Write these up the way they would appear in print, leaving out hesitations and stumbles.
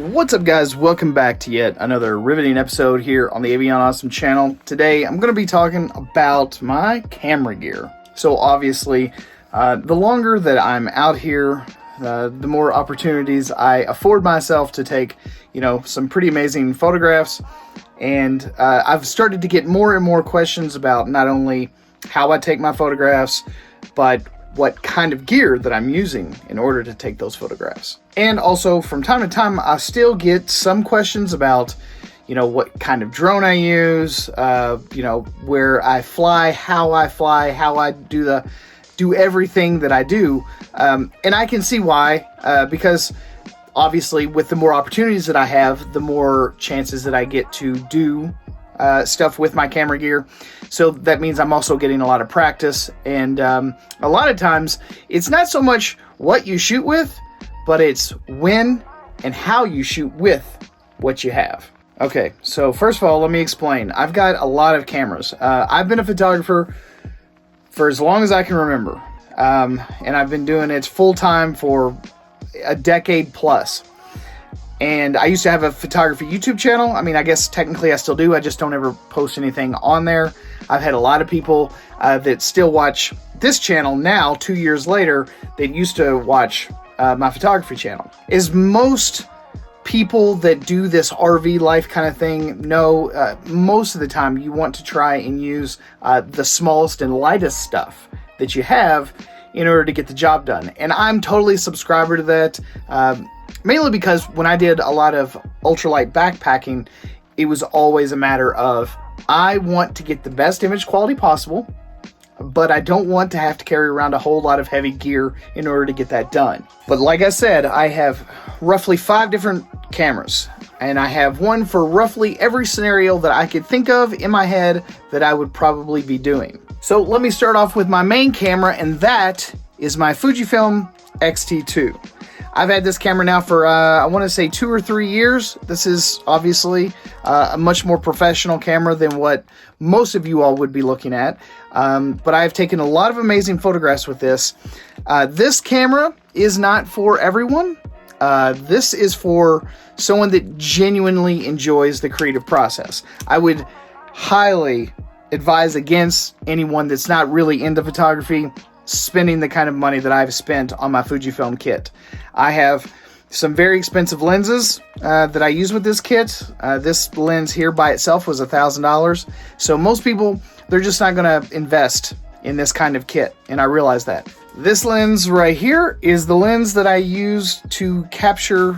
What's up, guys? Welcome back to yet another riveting episode here on the Avion Awesome channel. Today I'm going to be talking about my camera gear. So obviously, the longer that I'm out here, the more opportunities I afford myself to take, some pretty amazing photographs. And I've started to get more and more questions about not only how I take my photographs, but what kind of gear that I'm using in order to take those photographs. And also from time to time, I still get some questions about, what kind of drone I use, where I fly, how I do everything that I do. And I can see why, because obviously with the more opportunities that I have, the more chances that I get to do stuff with my camera gear. So that means I'm also getting a lot of practice, and a lot of times it's not so much what you shoot with, but it's when and how you shoot with what you have. Okay, so first of all, let me explain. I've got a lot of cameras. I've been a photographer for as long as I can remember, and I've been doing it full-time for a decade plus. And I used to have a photography YouTube channel. I mean, I guess technically I still do. I just don't ever post anything on there. I've had a lot of people that still watch this channel now, 2 years later, that used to watch my photography channel. As most people that do this RV life kind of thing know, most of the time you want to try and use the smallest and lightest stuff that you have in order to get the job done. And I'm totally a subscriber to that. Mainly because when I did a lot of ultralight backpacking, it was always a matter of, I want to get the best image quality possible, but I don't want to have to carry around a whole lot of heavy gear in order to get that done. But like I said, I have roughly 5 different cameras, and I have one for roughly every scenario that I could think of in my head that I would probably be doing. So let me start off with my main camera, and that is my Fujifilm X-T2. I've had this camera now for, I want to say 2 or 3 years. This is obviously a much more professional camera than what most of you all would be looking at. But I've taken a lot of amazing photographs with this. This camera is not for everyone. This is for someone that genuinely enjoys the creative process. I would highly advise against anyone that's not really into photography spending the kind of money that I've spent on my Fujifilm kit. I have some very expensive lenses that I use with this kit. This lens here by itself was $1,000. So most people, they're just not going to invest in this kind of kit, and I realize that. This lens right here is the lens that I used to capture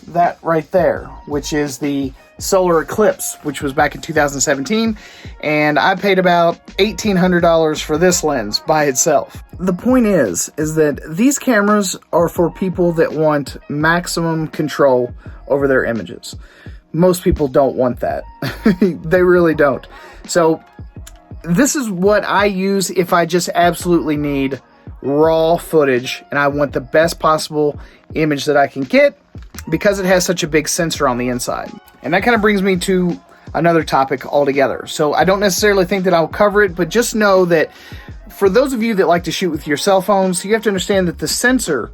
that right there, which is the solar eclipse, which was back in 2017, and I paid about $1,800 for this lens by itself. The point is that these cameras are for people that want maximum control over their images. Most people don't want that. They really don't. So this is what I use if I just absolutely need raw footage and I want the best possible image that I can get, because it has such a big sensor on the inside. And that kind of brings me to another topic altogether. So I don't necessarily think that I'll cover it, but just know that for those of you that like to shoot with your cell phones, you have to understand that the sensor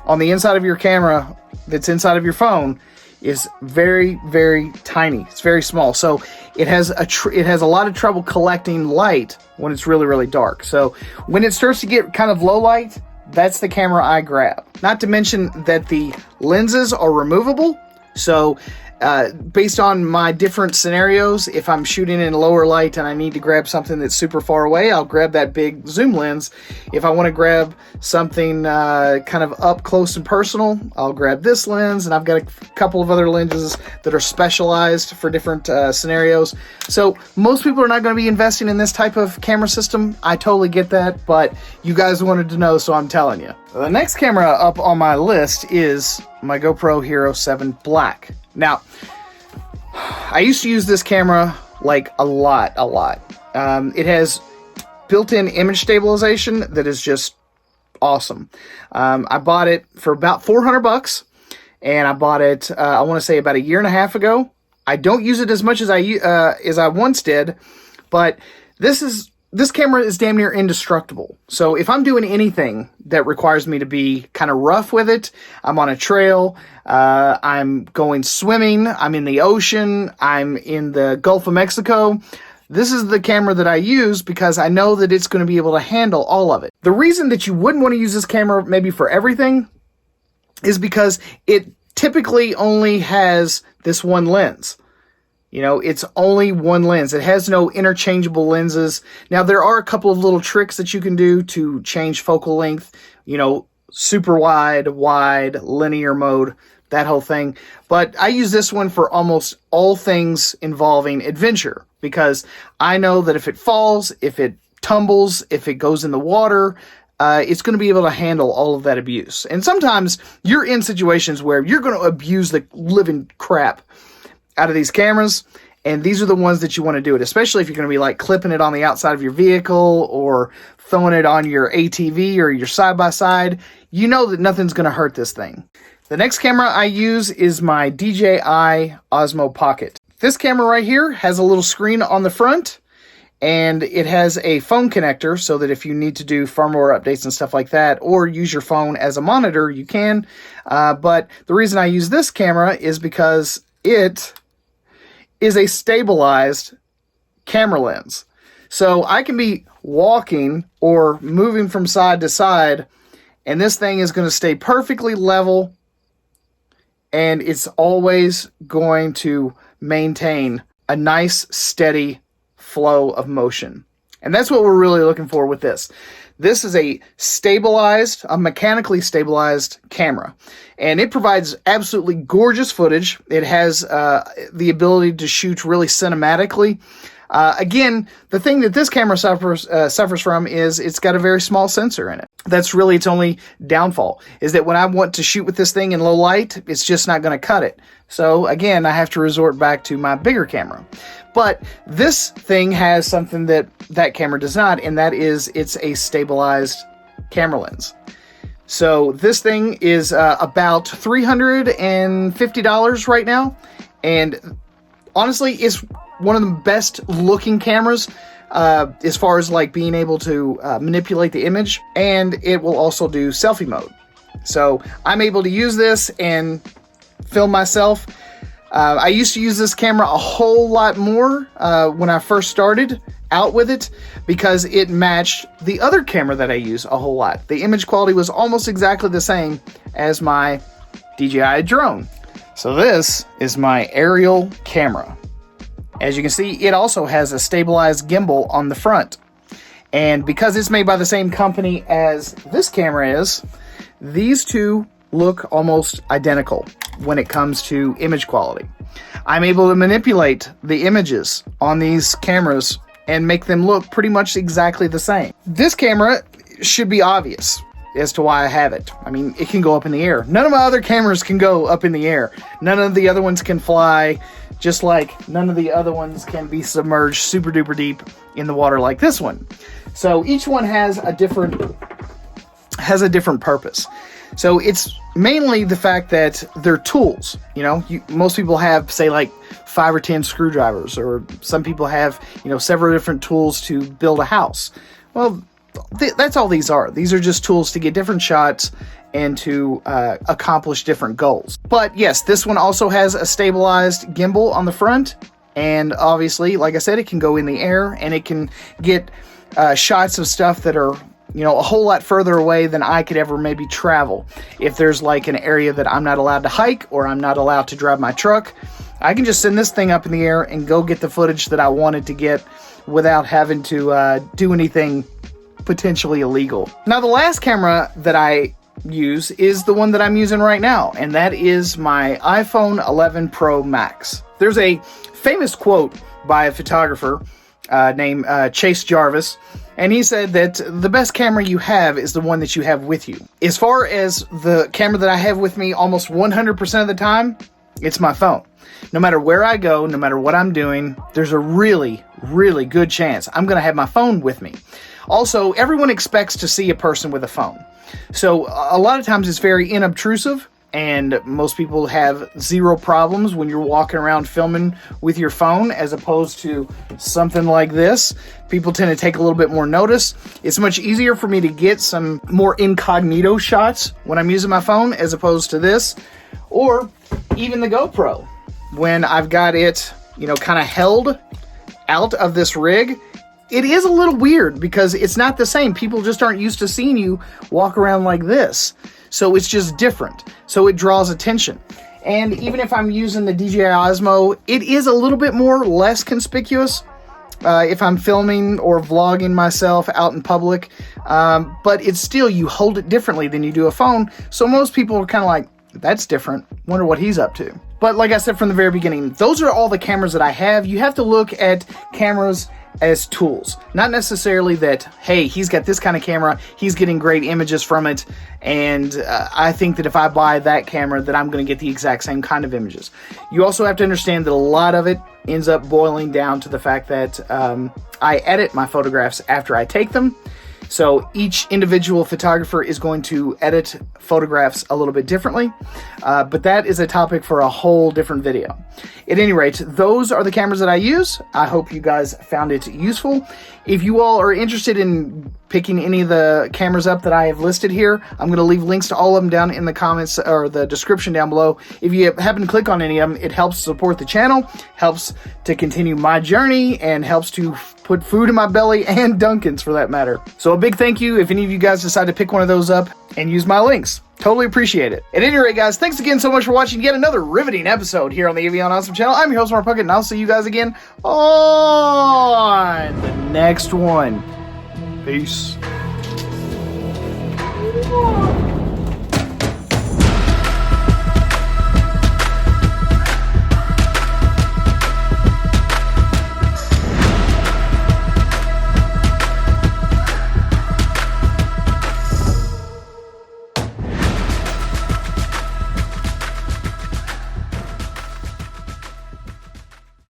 on the inside of your camera that's inside of your phone is very, very tiny. It's very small. So it has a lot of trouble collecting light when it's really, really dark. So when it starts to get kind of low light, that's the camera I grab. Not to mention that the lenses are removable. So based on my different scenarios, if I'm shooting in lower light and I need to grab something that's super far away, I'll grab that big zoom lens. If I want to grab something kind of up close and personal, I'll grab this lens. And I've got a couple of other lenses that are specialized for different scenarios. So most people are not going to be investing in this type of camera system. I totally get that, but you guys wanted to know, so I'm telling you. The next camera up on my list is my GoPro Hero 7 Black. Now, I used to use this camera like a lot. It has built-in image stabilization that is just awesome. I bought it for about $400, and I bought it, I want to say about 1.5 years ago. I don't use it as much as I once did, but this is this camera is damn near indestructible. So if I'm doing anything that requires me to be kind of rough with it, I'm on a trail, I'm going swimming, I'm in the ocean, I'm in the Gulf of Mexico, this is the camera that I use because I know that it's going to be able to handle all of it. The reason that you wouldn't want to use this camera maybe for everything is because it typically only has this one lens. You know, it's only one lens. It has no interchangeable lenses. Now, there are a couple of little tricks that you can do to change focal length, you know, super wide, wide, linear mode, that whole thing. But I use this one for almost all things involving adventure because I know that if it falls, if it tumbles, if it goes in the water, it's going to be able to handle all of that abuse. And sometimes you're in situations where you're going to abuse the living crap out of these cameras, and these are the ones that you want to do it, especially if you're going to be like clipping it on the outside of your vehicle or throwing it on your ATV or your side-by-side. You know that nothing's going to hurt this thing. The next camera I use is my DJI Osmo Pocket. This camera right here has a little screen on the front, and it has a phone connector so that if you need to do firmware updates and stuff like that, or use your phone as a monitor, you can. But the reason I use this camera is because it is a stabilized camera lens. So I can be walking or moving from side to side, and this thing is going to stay perfectly level, and it's always going to maintain a nice, steady flow of motion. And that's what we're really looking for with this. This is a mechanically stabilized camera, and it provides absolutely gorgeous footage. It has the ability to shoot really cinematically. Again, the thing that this camera suffers from is it's got a very small sensor in it. That's really its only downfall, is that when I want to shoot with this thing in low light, it's just not going to cut it. So again, I have to resort back to my bigger camera. But this thing has something that that camera does not, and that is it's a stabilized camera lens. So this thing is about $350 right now, and honestly, it's one of the best looking cameras as far as like being able to manipulate the image, and it will also do selfie mode. So I'm able to use this and film myself. I used to use this camera a whole lot more when I first started out with it because it matched the other camera that I use a whole lot. The image quality was almost exactly the same as my DJI drone. So this is my aerial camera. As you can see, it also has a stabilized gimbal on the front. And because it's made by the same company as this camera is, these two look almost identical when it comes to image quality. I'm able to manipulate the images on these cameras and make them look pretty much exactly the same. This camera should be obvious as to why I have it. I mean, it can go up in the air. None of my other cameras can go up in the air. None of the other ones can fly, just like none of the other ones can be submerged super duper deep in the water like this one. So each one has a different purpose. So it's mainly the fact that they're tools. You know, most people have, say, like 5 or 10 screwdrivers, or some people have, you know, several different tools to build a house. Well, that's all these are. These are just tools to get different shots and to accomplish different goals. But yes, this one also has a stabilized gimbal on the front, and obviously, like I said, it can go in the air, and it can get shots of stuff that are, you know, a whole lot further away than I could ever maybe travel. If there's like an area that I'm not allowed to hike, or I'm not allowed to drive my truck, I can just send this thing up in the air and go get the footage that I wanted to get without having to do anything potentially illegal. Now, the last camera that I use is the one that I'm using right now, and that is my iPhone 11 Pro Max. There's a famous quote by a photographer named Chase Jarvis, and he said that the best camera you have is the one that you have with you. As far as the camera that I have with me almost 100% of the time, it's my phone. No matter where I go, no matter what I'm doing, there's a really, really good chance I'm going to have my phone with me. Also, everyone expects to see a person with a phone. So a lot of times it's very inobtrusive, and most people have zero problems when you're walking around filming with your phone, as opposed to something like this. People tend to take a little bit more notice. It's much easier for me to get some more incognito shots when I'm using my phone, as opposed to this, or even the GoPro. When I've got it, you know, kind of held out of this rig, it is a little weird because it's not the same. People just aren't used to seeing you walk around like this. So it's just different. So it draws attention. And even if I'm using the DJI Osmo, it is a little bit less conspicuous if I'm filming or vlogging myself out in public. But it's still, you hold it differently than you do a phone. So most people are kind of like, that's different. Wonder what he's up to. But like I said from the very beginning, those are all the cameras that I have. You have to look at cameras as tools, not necessarily that, hey, he's got this kind of camera, he's getting great images from it, and I think that if I buy that camera that I'm going to get the exact same kind of images. You also have to understand that a lot of it ends up boiling down to the fact that I edit my photographs after I take them. So each individual photographer is going to edit photographs a little bit differently, but that is a topic for a whole different video. At any rate, those are the cameras that I use. I hope you guys found it useful. If you all are interested in picking any of the cameras up that I have listed here, I'm going to leave links to all of them down in the comments or the description down below. If you happen to click on any of them, it helps support the channel, helps to continue my journey, and helps to put food in my belly, and Dunkin's for that matter. So a big thank you if any of you guys decide to pick one of those up and use my links. Totally appreciate it. At any rate, guys, thanks again so much for watching yet another riveting episode here on the Avion Awesome channel. I'm your host, Mark Puckett, and I'll see you guys again on the next one. Peace.